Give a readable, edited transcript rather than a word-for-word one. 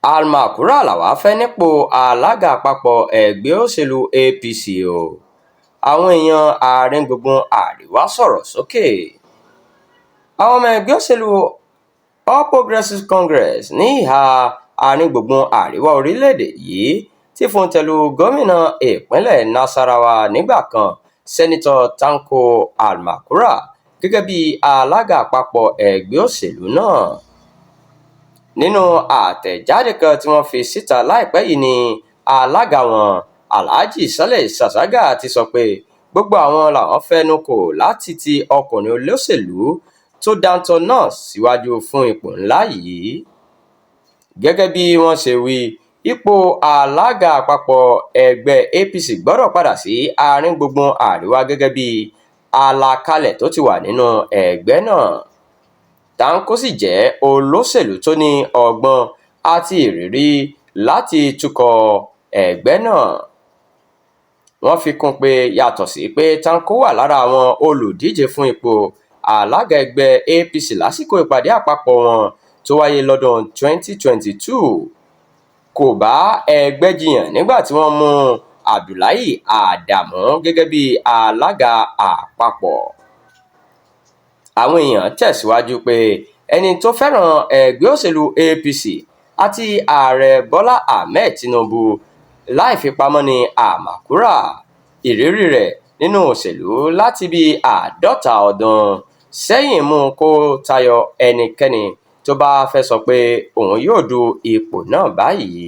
Almakura làwa fẹ́ nípò alága àpapọ̀ ẹgbẹ́ òṣèlú APC o. Àwọn èèyàn àárín gbùngbùn Àríwá sọ̀rọ̀ sókè. Àwọn ọmọ ẹgbẹ́ òṣèlú All Progressives Congress ní ìhà àárín gbùngbùn Àríwá orílẹ̀-èdè yìí ti fòǹtẹ̀lù gómìnà ìpínlẹ̀ Nasarawa nígbà kan Sẹ́nitọ̀ Tanko Almakura gẹ́gẹ́ bí alága àpapọ̀ ẹgbẹ́ òṣèlú náà. Nínú àtẹ̀jáde kan tí wọ́n fi síta láìpẹ́ yìí ni alága wọn Alhaji Saleh Sasaga ti sọ pé gbogbo àwọn làwọn fẹnu kò láti ti ọkùnrin olóṣèlú tó dáńtọ́ náà síwájú fún ipò ńlá yìí. Gẹ́gẹ́ bí wọ́n ṣe wí, ipò alága àpapọ̀ ẹgbẹ́ APC gbọ́dọ̀ padà sí àárín gbùngbùn Àríwá gẹ́gẹ́ bí àlàkalẹ̀ tó ti wà nínú ẹgbẹ́ náà. Tanko sì jẹ́ olóṣèlú tó ní ọgbọ́n àti ìrírí láti tukọ̀ ẹgbẹ́ náà. Wọ́n fi kún pé yàtọ̀ sí pé Tanko wà lára àwọn olùdíje fún ipò alága ẹgbẹ́ APC lásìkò ìpàdé àpapọ̀ wọn tó wáyé lọ́dún 2022, kò bá ẹgbẹ́ jiyàn nígbà tí wọ́n mú Abdullahi Adamu gẹ́gẹ́ bí alága àpapọ̀. Àwọn èèyàn tẹ̀síwájú pé ẹni tó fẹ́ràn ẹgbẹ́ òṣèlú APC àti ààrẹ Bọ́lá Ahmed Tinubu láì fi pamọ́ ní Almakura. Ìrírí rẹ̀ nínú òṣèlú láti bí 50 ọdún sẹ́yìn mú kó tayọ ẹnikẹ́ni tó bá fẹ́ sọ pé òun yóò du ipò náà báyìí.